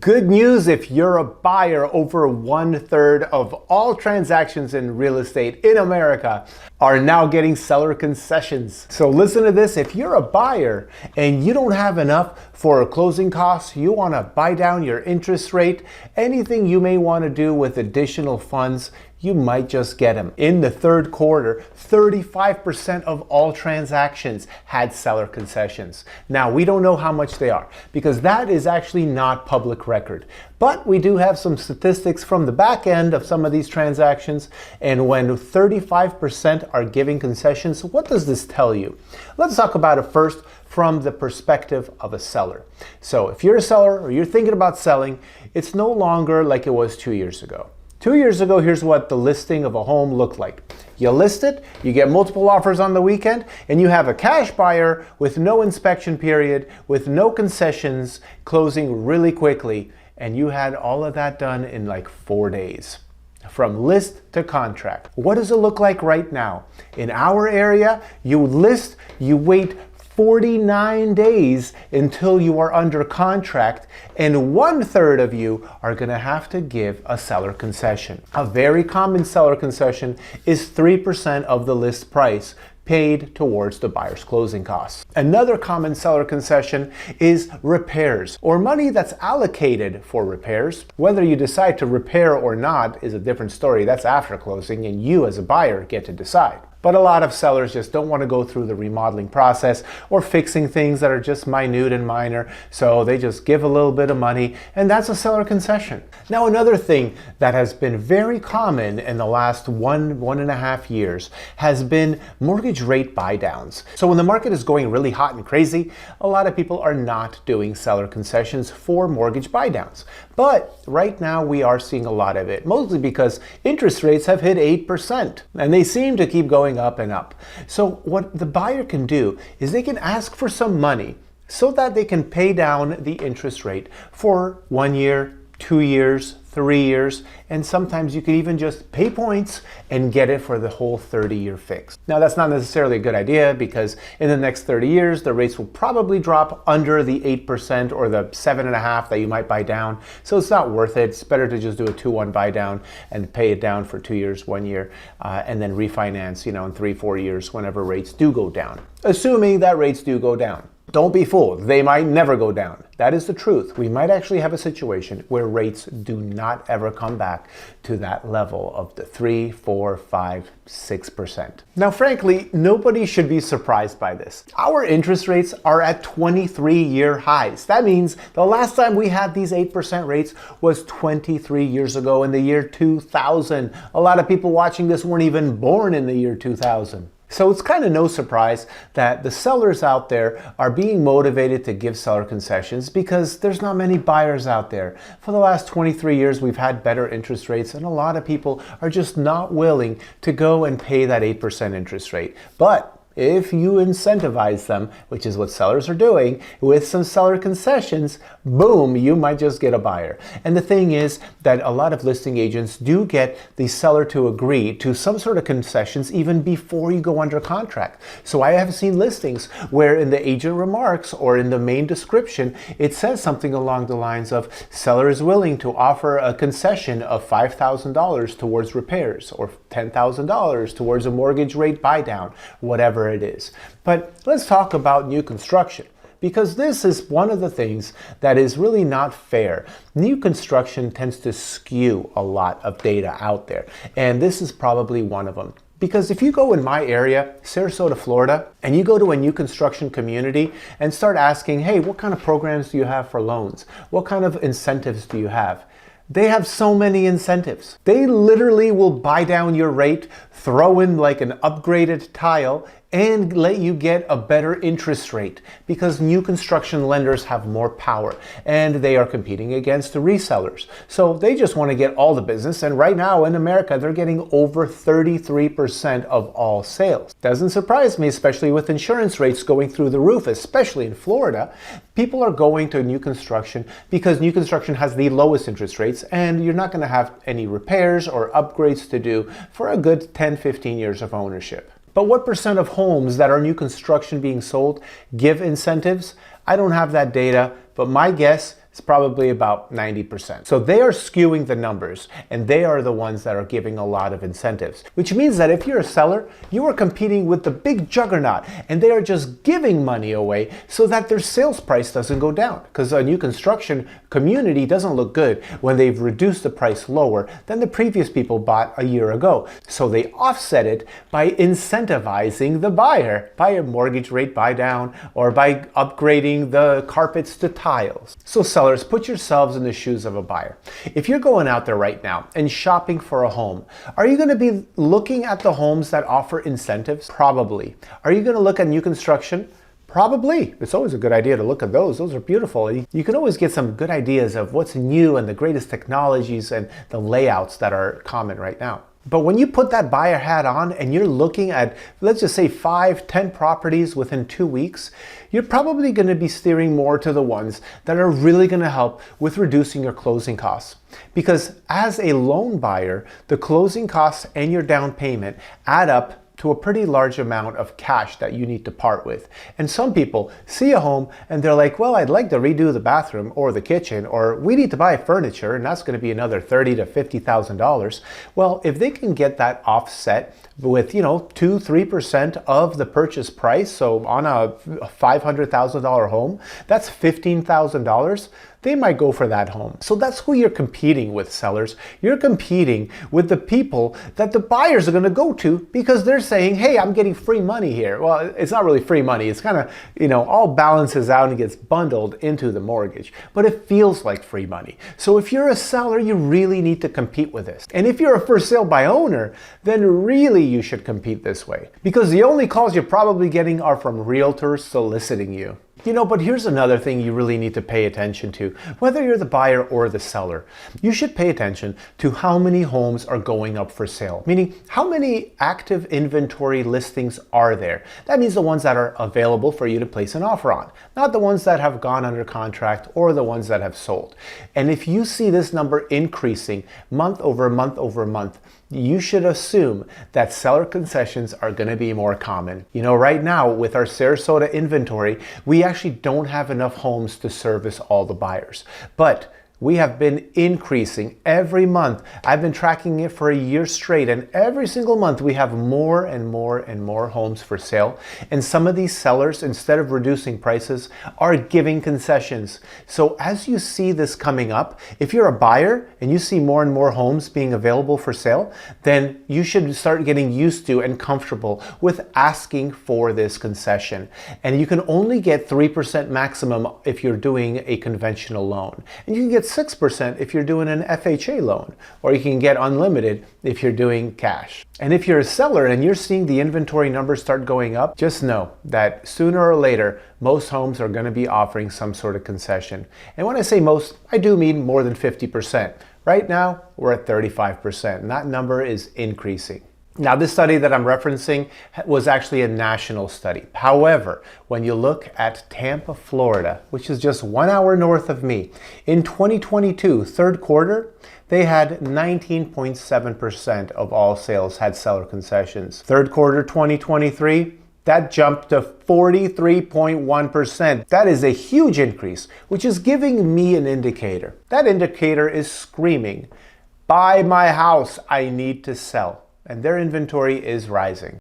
Good news if you're a buyer. Over 1/3 of all transactions in real estate in America are now getting seller concessions. So listen to this. If you're a buyer and you don't have enough for closing costs, you want to buy down your interest rate, anything you may want to do with additional funds, you might just get them. In the third quarter, 35% of all transactions had seller concessions. Now, we don't know how much they are because that is actually not public record. But we do have some statistics from the back end of some of these transactions. And when 35% are giving concessions, what does this tell you? Let's talk about it first from the perspective of a seller. So if you're a seller or you're thinking about selling, it's no longer like it was 2 years ago. 2 years ago, here's what the listing of a home looked like. You list it, you get multiple offers on the weekend, and you have a cash buyer with no inspection period, with no concessions, closing really quickly, and you had all of that done in like 4 days. From list to contract. What does it look like right now? In our area, you list, you wait 49 days until you are under contract, and 1/3 of you are going to have to give a seller concession. A very common seller concession is 3% of the list price paid towards the buyer's closing costs. Another common seller concession is repairs, or money that's allocated for repairs. Whether you decide to repair or not is a different story. That's after closing, and you as a buyer get to decide. But a lot of sellers just don't want to go through the remodeling process or fixing things that are just minute and minor, so they just give a little bit of money, and that's a seller concession. Now, another thing that has been very common in the last one and a half years has been mortgage rate buy downs. So when the market is going really hot and crazy, a lot of people are not doing seller concessions for mortgage buy downs. But right now we are seeing a lot of it, mostly because interest rates have hit 8%, and they seem to keep going up and up. So what the buyer can do is they can ask for some money so that they can pay down the interest rate for 1 year, 2 years, 3 years, and sometimes you can even just pay points and get it for the whole 30-year fix. Now, that's not necessarily a good idea because in the next 30 years, the rates will probably drop under the 8% or the 7.5% that you might buy down. So it's not worth it. It's better to just do a 2-1 buy down and pay it down for 2 years, 1 year, and then refinance, in 3-4 years whenever rates do go down, assuming that rates do go down. Don't be fooled. They might never go down. That is the truth. We might actually have a situation where rates do not ever come back to that level of the 3, 4, 5, 6%. Now, frankly, nobody should be surprised by this. Our interest rates are at 23-year highs. That means the last time we had these 8% rates was 23 years ago in the year 2000. A lot of people watching this weren't even born in the year 2000. So it's kind of no surprise that the sellers out there are being motivated to give seller concessions because there's not many buyers out there. For the last 23 years, we've had better interest rates, and a lot of people are just not willing to go and pay that 8% interest rate. But if you incentivize them, which is what sellers are doing, with some seller concessions, boom, you might just get a buyer. And the thing is that a lot of listing agents do get the seller to agree to some sort of concessions even before you go under contract. So I have seen listings where in the agent remarks or in the main description, it says something along the lines of seller is willing to offer a concession of $5,000 towards repairs or $10,000 towards a mortgage rate buy down, whatever it is. But let's talk about new construction, because this is one of the things that is really not fair. New construction tends to skew a lot of data out there, and this is probably one of them. Because if you go in my area, Sarasota, Florida, and you go to a new construction community and start asking, hey, what kind of programs do you have for loans? What kind of incentives do you have? They have so many incentives. They literally will buy down your rate, throw in like an upgraded tile, and let you get a better interest rate because new construction lenders have more power and they are competing against the resellers. So they just want to get all the business, and right now in America they're getting over 33% of all sales. Doesn't surprise me, especially with insurance rates going through the roof, especially in Florida. People are going to new construction because new construction has the lowest interest rates and you're not going to have any repairs or upgrades to do for a good 10-15 years of ownership. But what percent of homes that are new construction being sold give incentives? I don't have that data, but my guess It's probably about 90%. So they are skewing the numbers, and they are the ones that are giving a lot of incentives, which means that if you're a seller, you are competing with the big juggernaut, and they are just giving money away so that their sales price doesn't go down. Because a new construction community doesn't look good when they've reduced the price lower than the previous people bought a year ago. So they offset it by incentivizing the buyer by a mortgage rate buy down or by upgrading the carpets to tiles. So sellers, put yourselves in the shoes of a buyer. If you're going out there right now and shopping for a home, are you going to be looking at the homes that offer incentives? Probably. Are you going to look at new construction? Probably. It's always a good idea to look at those. Those are beautiful. You can always get some good ideas of what's new and the greatest technologies and the layouts that are common right now. But when you put that buyer hat on and you're looking at, let's just say 5, 10 properties within 2 weeks, you're probably going to be steering more to the ones that are really going to help with reducing your closing costs. Because as a loan buyer, the closing costs and your down payment add up to a pretty large amount of cash that you need to part with. And some people see a home and they're like, well, I'd like to redo the bathroom or the kitchen, or we need to buy furniture and that's going to be another $30,000 to $50,000. Well, if they can get that offset with, 2-3% of the purchase price, so on a $500,000 home, that's $15,000. They might go for that home. So that's who you're competing with, sellers. You're competing with the people that the buyers are going to go to because they're saying, hey, I'm getting free money here. Well, it's not really free money. It's kind of, all balances out and gets bundled into the mortgage, but it feels like free money. So if you're a seller, you really need to compete with this. And if you're a for sale by owner, then really you should compete this way, because the only calls you're probably getting are from realtors soliciting you. But here's another thing you really need to pay attention to. Whether you're the buyer or the seller, you should pay attention to how many homes are going up for sale. Meaning, how many active inventory listings are there? That means the ones that are available for you to place an offer on, not the ones that have gone under contract or the ones that have sold. And if you see this number increasing month over month over month, you should assume that seller concessions are going to be more common. Right now with our Sarasota inventory, we actually don't have enough homes to service all the buyers. But we have been increasing every month. I've been tracking it for a year straight, and every single month we have more and more and more homes for sale. And some of these sellers, instead of reducing prices, are giving concessions. So as you see this coming up, if you're a buyer and you see more and more homes being available for sale, then you should start getting used to and comfortable with asking for this concession. And you can only get 3% maximum if you're doing a conventional loan. And you can get 6% if you're doing an FHA loan, or you can get unlimited if you're doing cash. And if you're a seller and you're seeing the inventory numbers start going up, just know that sooner or later, most homes are going to be offering some sort of concession. And when I say most, I do mean more than 50%. Right now, we're at 35%, and that number is increasing. Now, this study that I'm referencing was actually a national study. However, when you look at Tampa, Florida, which is just 1 hour north of me, in 2022, third quarter, they had 19.7% of all sales had seller concessions. Third quarter 2023, that jumped to 43.1%. That is a huge increase, which is giving me an indicator. That indicator is screaming, buy my house, I need to sell. And their inventory is rising.